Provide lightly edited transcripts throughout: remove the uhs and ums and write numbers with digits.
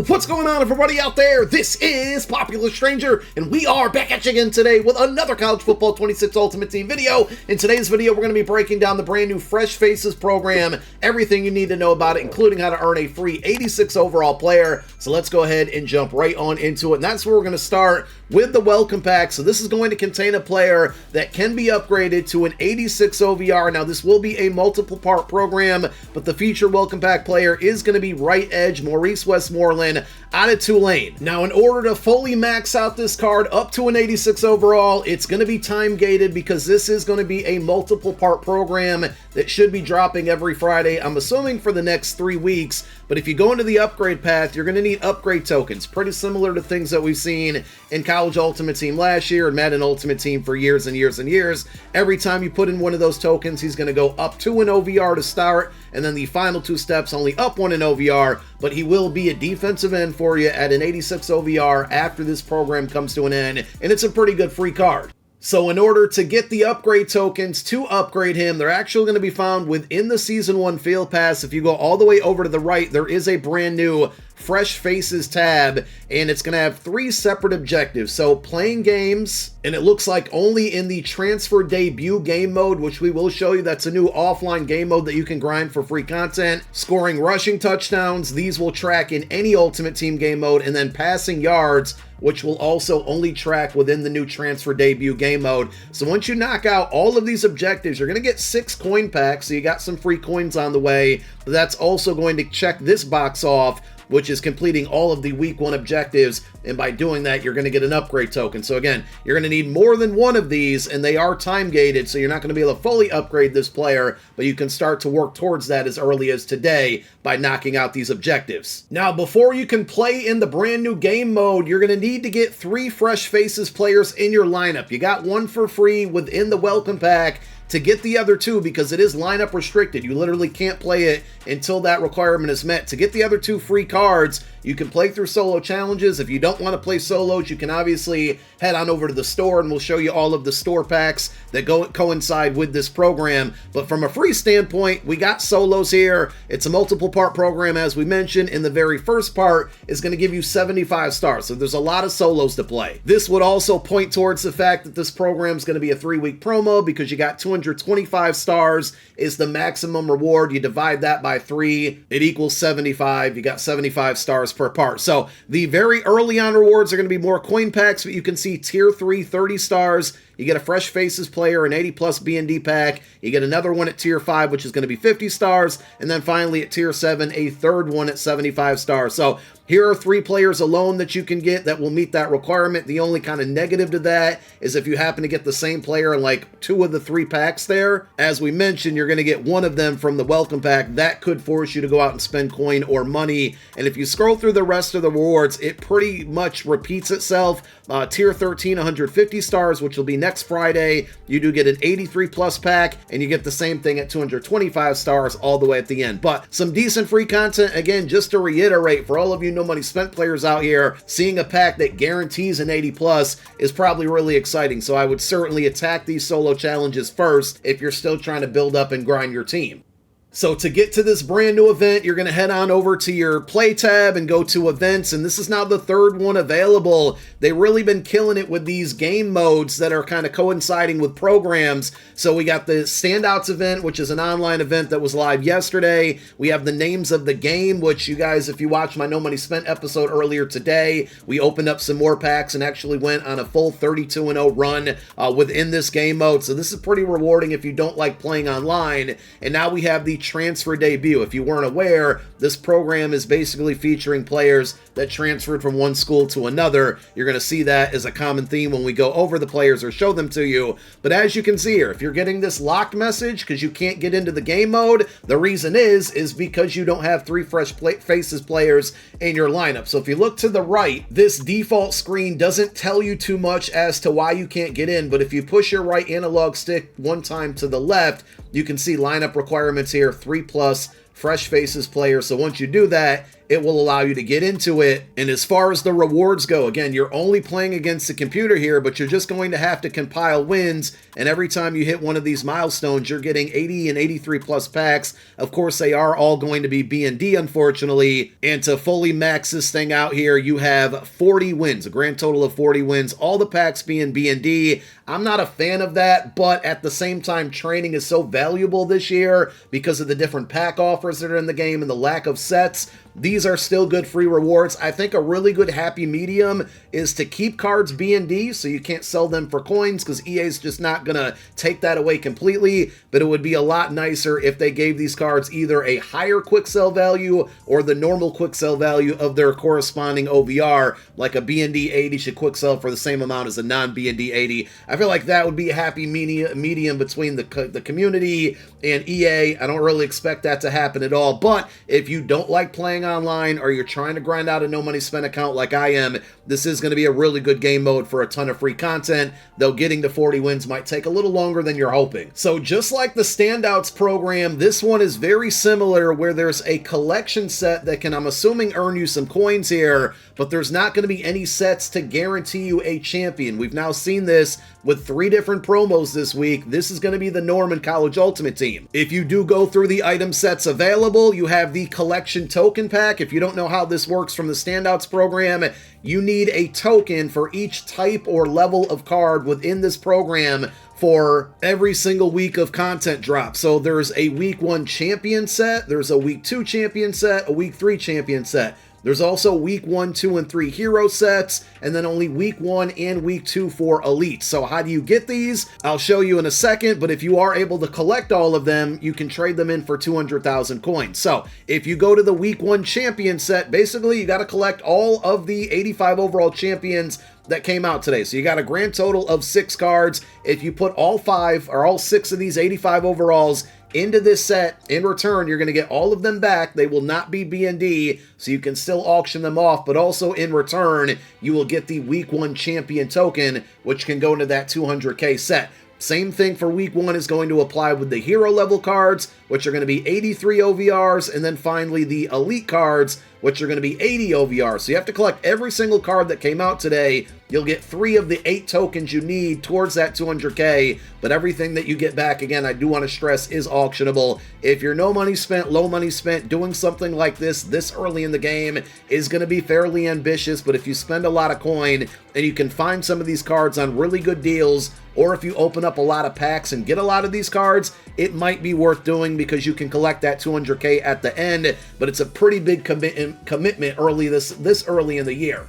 What's going on, everybody out there? This is Popular Stranger, and we are back at you again today with another College Football 26 Ultimate Team video. In today's video, we're going to be breaking down the brand new Fresh Faces program, everything you need to know about it, including how to earn a free 86 overall player. So let's go ahead and jump right on into it, and that's where we're going to start with the Welcome Pack. So this is going to contain a player that can be upgraded to an 86 OVR. Now, this will be a multiple part program, but the feature Welcome Pack player is going to be right edge Maurice Westmoreland out of Tulane. Now, in order to fully max out this card up to an 86 overall, it's going to be time gated because this is going to be a multiple part program that should be dropping every Friday, I'm assuming for the next 3 weeks. But if you go into the upgrade path, you're going to need upgrade tokens, pretty similar to things that we've seen in College Ultimate Team last year and Madden Ultimate Team for years and years and years. Every time you put in one of those tokens, he's going to go up to an OVR to start, and then the final 2 steps only up 1 in OVR, but he will be a defensive end for you at an 86 OVR after this program comes to an end, and it's a pretty good free card. So in order to get the upgrade tokens to upgrade him, they're actually going to be found within the Season 1 Field Pass. If you go all the way over to the right, there is a brand new Fresh Faces tab, and it's going to have 3 separate objectives. So playing games, and it looks like only in the transfer debut game mode, which we will show you. That's a new offline game mode that you can grind for free content. Scoring rushing touchdowns, these will track in any Ultimate Team game mode, and then passing yards, which will also only track within the new transfer debut game mode. So once you knock out all of these objectives, you're going to get 6 coin packs, so you got some free coins on the way. That's also going to check this box off, which is completing all of the week 1 objectives, and by doing that, you're going to get an upgrade token. So again, you're going to need more than one of these, and they are time gated, so you're not going to be able to fully upgrade this player, but you can start to work towards that as early as today by knocking out these objectives. Now, before you can play in the brand new game mode, you're going to need to get 3 Fresh Faces players in your lineup. You got 1 for free within the Welcome Pack. To get the other 2, because it is lineup restricted, you literally can't play it until that requirement is met. To get the other 2 free cards, you can play through solo challenges. If you don't want to play solos, you can obviously head on over to the store, and we'll show you all of the store packs that coincide with this program. But from a free standpoint, we got solos here. It's a multiple part program, as we mentioned, and the very first part is going to give you 75 stars. So there's a lot of solos to play. This would also point towards the fact that this program is going to be a 3-week promo, because you got 225 stars is the maximum reward. You divide that by 3, it equals 75. You got 75 stars per part. So the very early on rewards are going to be more coin packs, but you can see tier 3, 30 stars. You get a Fresh Faces player, an 80 plus B&D pack. You get another one at tier 5, which is going to be 50 stars. And then finally at tier 7, a third one at 75 stars. So here are 3 players alone that you can get that will meet that requirement. The only kind of negative to that is if you happen to get the same player in like 2 of the 3 packs there. As we mentioned, you're going to get 1 of them from the Welcome Pack. That could force you to go out and spend coin or money. And if you scroll through the rest of the rewards, it pretty much repeats itself. Tier 13, 150 stars, which will be next Friday. You do get an 83 plus pack, and you get the same thing at 225 stars all the way at the end. But some decent free content. Again, just to reiterate, for all of you no money spent players out here, seeing a pack that guarantees an 80 plus is probably really exciting. So I would certainly attack these solo challenges first if you're still trying to build up and grind your team. So to get to this brand new event, you're going to head on over to your play tab and go to events, and this is now the 3rd one available. They've really been killing it with these game modes that are kind of coinciding with programs. So we got the Standouts event, which is an online event that was live yesterday. We have the Names of the Game, which you guys, if you watched my No Money Spent episode earlier today, we opened up some more packs and actually went on a full 32-0 run within this game mode. So this is pretty rewarding if you don't like playing online. And now we have the transfer debut. If you weren't aware, this program is basically featuring players that transferred from one school to another. You're going to see that as a common theme when we go over the players or show them to you. But as you can see here, if you're getting this locked message because you can't get into the game mode, the reason is because you don't have 3 Fresh Faces players in your lineup. So if you look to the right, this default screen doesn't tell you too much as to why you can't get in, but if you push your right analog stick 1 time to the left, you can see lineup requirements here, 3 plus Fresh Faces players. So once you do that, it will allow you to get into it. And as far as the rewards go, again, you're only playing against the computer here, but you're just going to have to compile wins. And every time you hit one of these milestones, you're getting 80 and 83 plus packs. Of course, they are all going to be B&D, unfortunately. And to fully max this thing out here, you have 40 wins, a grand total of 40 wins, all the packs being B&D. I'm not a fan of that, but at the same time, training is so valuable this year because of the different pack offers that are in the game and the lack of sets. These are still good free rewards. I think a really good happy medium is to keep cards B&D, so you can't sell them for coins because EA's just not going to take that away completely, but it would be a lot nicer if they gave these cards either a higher quick sell value or the normal quick sell value of their corresponding OVR, like a B&D 80 should quick sell for the same amount as a non-B&D 80. I feel like that would be a happy medium between the community and EA. I don't really expect that to happen at all, but if you don't like playing online or you're trying to grind out a no money spent account like I am, this is going to be a really good game mode for a ton of free content, though getting to 40 wins might take a little longer than you're hoping. So just like the Standouts program, this one is very similar where there's a collection set that can, I'm assuming, earn you some coins here, but there's not going to be any sets to guarantee you a champion. We've now seen this with 3 different promos this week. This is going to be the norm in College Ultimate Team. If you do go through the item sets available, you have the collection token pack. If you don't know how this works from the Standouts program, you need a token for each type or level of card within this program for every single week of content drop. So there's a week 1 champion set, there's a week 2 champion set, a week 3 champion set. There's also week 1, 2, and 3 hero sets, and then only week 1 and week 2 for elite. So how do you get these? I'll show you in a second, but if you are able to collect all of them, you can trade them in for 200,000 coins. So if you go to the week 1 champion set, basically you got to collect all of the 85 overall champions that came out today. So you got a grand total of 6 cards. If you put all 5 or all 6 of these 85 overalls into this set, in return, you're going to get all of them back. They will not be B&D, so you can still auction them off, but also in return, you will get the week 1 champion token, which can go into that 200k set. Same thing for week 1 is going to apply with the hero level cards, which are going to be 83 OVRs, and then finally the elite cards, which are going to be 80 OVRs. So you have to collect every single card that came out today. You'll get 3 of the 8 tokens you need towards that 200k, but everything that you get back, again, I do want to stress, is auctionable. If you're no money spent, low money spent, doing something like this early in the game is going to be fairly ambitious, but if you spend a lot of coin and you can find some of these cards on really good deals, or if you open up a lot of packs and get a lot of these cards, it might be worth doing because you can collect that 200k at the end, but it's a pretty big commitment early this early in the year.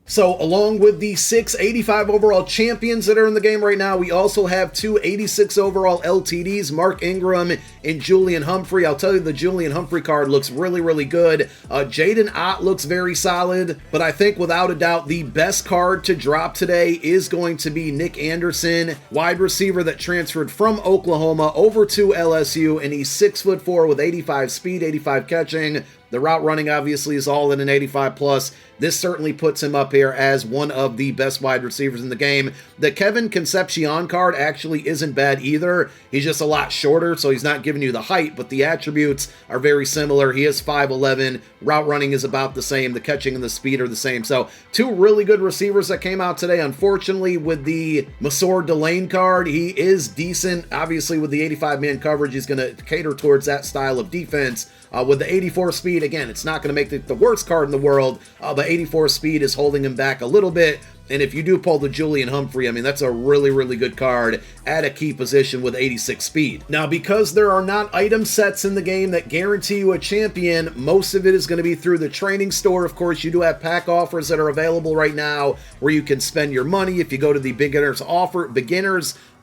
So along with the 6 85 overall champions that are in the game right now, we also have 2 86 overall LTDs, Mark Ingram and Julian Humphrey. I'll tell you, the Julian Humphrey card looks really, really good. Jaden Ott looks very solid, but I think without a doubt the best card to drop today is going to be Nick Anderson, wide receiver that transferred from Oklahoma over to LSU, and he's 6'4" with 85 speed, 85 catching. The route running obviously is all in an 85 plus. This certainly puts him up here as one of the best wide receivers in the game. The Kevin Concepcion card actually isn't bad either. He's just a lot shorter, so he's not giving you the height, but the attributes are very similar. He is 5'11". Route running is about the same. The catching and the speed are the same. So 2 really good receivers that came out today. Unfortunately, with the Masor Delane card, he is decent. Obviously, with the 85-man coverage, he's going to cater towards that style of defense. With the 84 speed, again, it's not going to make it the worst card in the world, but 84 speed is holding him back a little bit. And if you do pull the Julian Humphrey, I mean, that's a really, really good card at a key position with 86 speed. Now, because there are not item sets in the game that guarantee you a champion, most of it is going to be through the training store. Of course, you do have pack offers that are available right now where you can spend your money. If you go to the beginners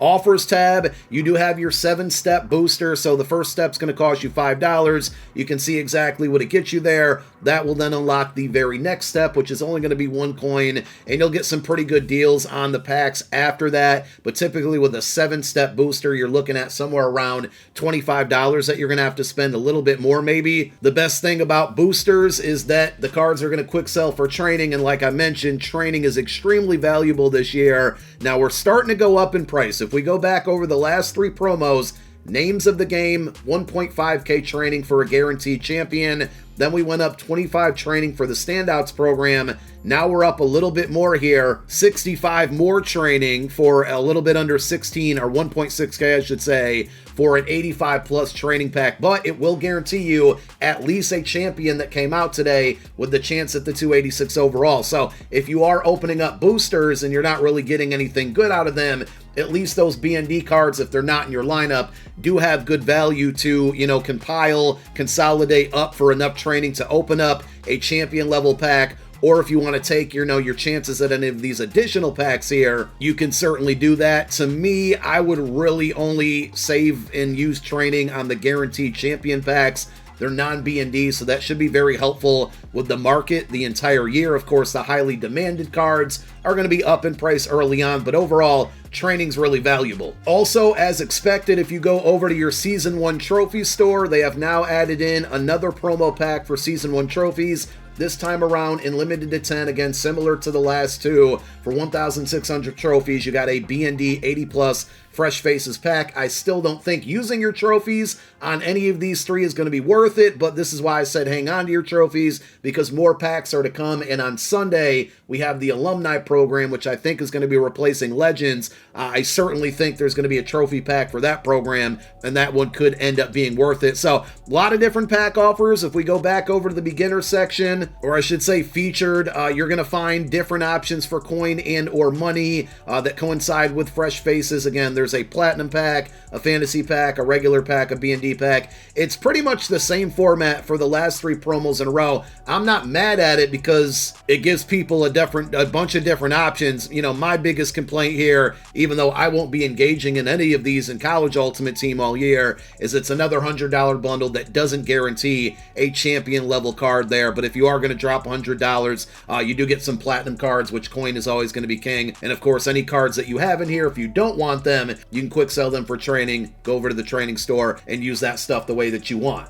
offers tab, you do have your 7-step booster. So the first step's going to cost you $5. You can see exactly what it gets you there. That will then unlock the very next step, which is only going to be 1 coin, and you'll get some pretty good deals on the packs after that. But typically with a 7-step booster, you're looking at somewhere around $25 that you're going to have to spend, a little bit more maybe. The best thing about boosters is that the cards are going to quick sell for training, and like I mentioned, training is extremely valuable this year. Now we're starting to go up in price. If we go back over the last 3 promos, names of the game, 1.5k training for a guaranteed champion. Then we went up 25 training for the Standouts program. Now we're up a little bit more here, 65 more training for a little bit under 16, or 1.6K, I should say, for an 85 plus training pack, but it will guarantee you at least a champion that came out today with the chance at the 286 overall. So if you are opening up boosters and you're not really getting anything good out of them, at least those BND cards, if they're not in your lineup, do have good value to, compile, consolidate up for enough training to open up a champion level pack. Or if you want to take, your chances at any of these additional packs here, you can certainly do that. To me, I would really only save and use training on the guaranteed champion packs. They're non-BND, so that should be very helpful with the market the entire year. Of course, the highly demanded cards are going to be up in price early on, but overall, training's really valuable. Also, as expected, if you go over to your Season 1 trophy store, they have now added in another promo pack for Season 1 trophies. This time around in limited to 10, again, similar to the last two. For 1,600 trophies, you got a BND 80 plus Fresh Faces pack. I still don't think using your trophies on any of these three is going to be worth it, but this is why I said hang on to your trophies, because more packs are to come. And on Sunday, we have the alumni program, which I think is going to be replacing Legends. I certainly think there's going to be a trophy pack for that program, and that one could end up being worth it. So a lot of different pack offers. If we go back over to the beginner section, or I should say featured, you're going to find different options for coin and or money that coincide with Fresh Faces. Again, there's a platinum pack, a fantasy pack, a regular pack, a B&D pack. It's pretty much the same format for the last three promos in a row. I'm not mad at it because it gives people a bunch of different options. My biggest complaint here, even though I won't be engaging in any of these in College Ultimate Team all year, is it's another $100 bundle that doesn't guarantee a champion level card there. But if you are going to drop $100, you do get some platinum cards, which coin is always going to be king. And of course, any cards that you have in here, if you don't want them, you can quick sell them for training, go over to the training store and use that stuff the way that you want.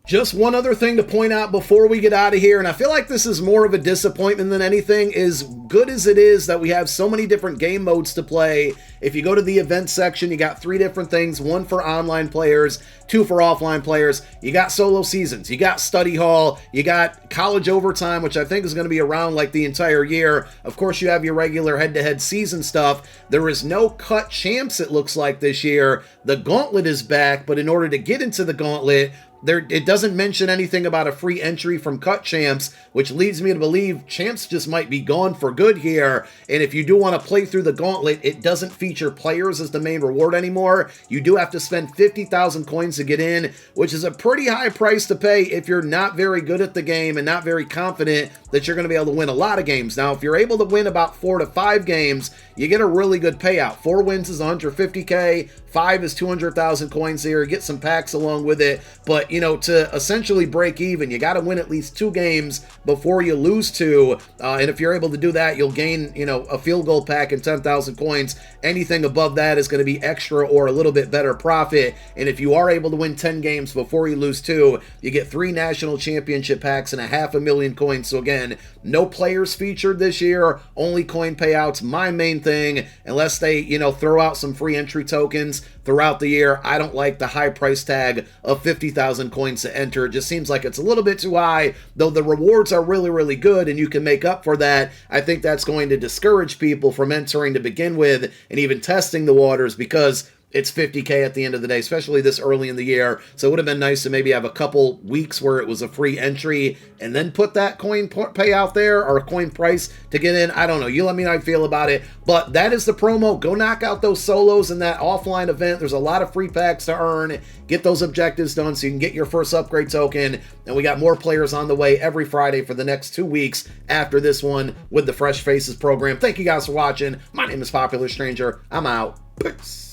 Just one other thing to point out before we get out of here, and I feel like this is more of a disappointment than anything, is good as it is that we have so many different game modes to play. If you go to the event section, you got 3 different things, 1 for online players, 2 for offline players. You got solo seasons, you got study hall, you got college overtime, which I think is going to be around like the entire year. Of course, you have your regular head-to-head season stuff. There is no cut champs, it looks like, this year. The Gauntlet is back, but in order to get into the Gauntlet, it doesn't mention anything about a free entry from cut champs, which leads me to believe champs just might be gone for good here. And if you do want to play through the Gauntlet, it doesn't feature players as the main reward anymore. You do have to spend 50,000 coins to get in, which is a pretty high price to pay if you're not very good at the game and not very confident that you're going to be able to win a lot of games. Now, if you're able to win about 4 to 5 games, you get a really good payout. 4 wins is 150K, 5 is 200,000 coins here. You get some packs along with it, but to essentially break even, you got to win at least 2 games before you lose 2. And if you're able to do that, you'll gain, a field goal pack and 10,000 coins. Anything above that is going to be extra or a little bit better profit. And if you are able to win 10 games before you lose 2, you get 3 national championship packs and 500,000 coins. So again, no players featured this year, only coin payouts. My main thing, unless they, throw out some free entry tokens throughout the year, I don't like the high price tag of 50,000 coins to enter. It just seems like it's a little bit too high, though the rewards are really, really good and you can make up for that. I think that's going to discourage people from entering to begin with and even testing the waters, because it's 50K at the end of the day, especially this early in the year. So it would have been nice to maybe have a couple weeks where it was a free entry and then put that coin payout there, or a coin price to get in. I don't know. You let me know how you feel about it. But that is the promo. Go knock out those solos in that offline event. There's a lot of free packs to earn. Get those objectives done so you can get your first upgrade token. And we got more players on the way every Friday for the next 2 weeks after this one with the Fresh Faces program. Thank you guys for watching. My name is Popular Stranger. I'm out. Peace.